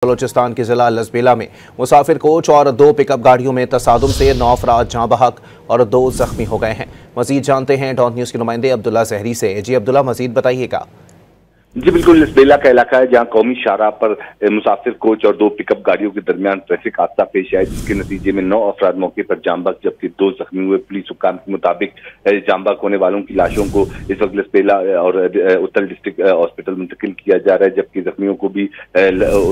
बलोचिस्तान के जिला लसबेला में मुसाफिर कोच और 2 पिकअप गाड़ियों में तसादुम से 9 अफराद जाँ बहक और 2 जख्मी हो गए हैं। मजीद जानते हैं डॉन न्यूज के नुमाइंदे अब्दुल्ला जहरी से। जी अब्दुल्ला, मजीद बताइएगा। जी बिल्कुल, लसबेला का इलाका है जहां कौमी शाहराह पर मुसाफिर कोच और 2 पिकअप गाड़ियों के दरमियान ट्रैफिक हादसा पेश आया, जिसके नतीजे में 9 अफराद मौके पर जाँ बहक जबकि 2 जख्मी हुए। पुलिस हुक्काम के मुताबिक जाँ बहक होने वालों की लाशों को इस वक्त लसबेला और उत्तर डिस्ट्रिक्ट हॉस्पिटल मुंतकिल किया जा रहा है, जबकि जख्मियों को भी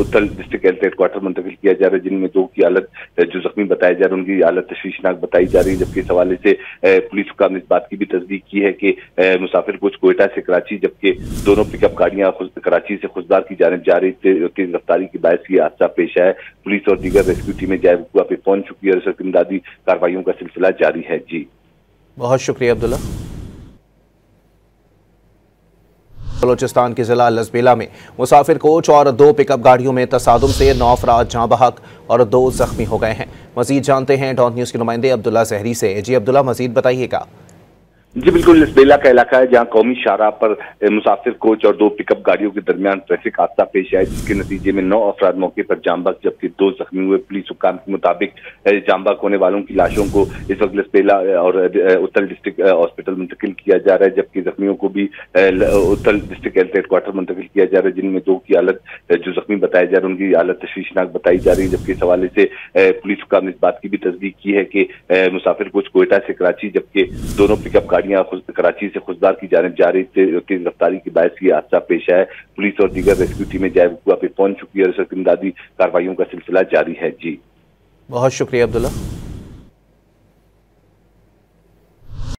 उत्तर डिस्ट्रिक्ट हेल्थ हेडक्वार्टर मुंतकिल किया जा रहा है, जिनमें 2 की हालत जो जख्मी बताए जा रहे हैं उनकी हालत तशवीशनाक बताई जा रही है। जबकि इस हवाले से पुलिस हुक्काम ने इस बात की भी तस्दीक की है कि मुसाफिर कोच कोयटा से कराची जबकि दोनों पिकअप गाड़ियां कराची से खुशदार की जानिब जा रही थी, तेज रफ्तारी की बायस ये हादसा पेश आया। पुलिस और दीगर रेस्क्यू टीमें जाए वक़ूआ पे पहुंच चुकी है और सख्त इमदादी कार्रवाइयों का सिलसिला जारी है। जी बहुत शुक्रिया अब्दुल्ला। बलोचिस्तान के जिला लसबेला में मुसाफिर कोच और 2 पिकअप गाड़ियों में तसादुम से 9 अफराद जाँ बहक और 2 जख्मी हो गए हैं। मजीद जानते हैं डॉन न्यूज के नुमाइंदे अब्दुल्ला जहरी से। जी अब्दुल्ला, मजीद बताइएगा। जी बिल्कुल, लसबेला का इलाका है जहां कौमी शाहराह पर मुसाफिर कोच और 2 पिकअप गाड़ियों के दरमियान ट्रैफिक हादसा पेश आया, जिसके नतीजे में 9 अफराद मौके पर जाँ बहक जबकि 2 जख्मी हुए। पुलिस हुक्काम के मुताबिक जाँ बहक होने वालों की लाशों को इस वक्त लसबेला और उत्तर डिस्ट्रिक्ट हॉस्पिटल मुंतकिल किया जा रहा है, जबकि जख्मियों को भी उत्तर डिस्ट्रिक्ट हेल्थ हेडक्वार्टर मुंतकिल किया जा रहा है, जिनमें 2 की हालत जो जख्मी बताए जा रहे हैं उनकी हालत तशवीशनाक बताई जा रही है। जबकि इस हवाले से पुलिस हुक्काम ने इस बात की भी तस्दीक की है कि मुसाफिर कोच कोयटा से कराची जबकि दोनों पिकअप गाड़ियां कराची से खुशदार की जानिब जा रही थी, तेज रफ्तारी की बायस ये हादसा पेश आया। पुलिस और दीगर रेस्क्यू टीमें जाए वक़ूआ पे पहुंच चुकी है और सख्त इमदादी कार्रवाइयों का सिलसिला जारी है। जी बहुत शुक्रिया अब्दुल्ला।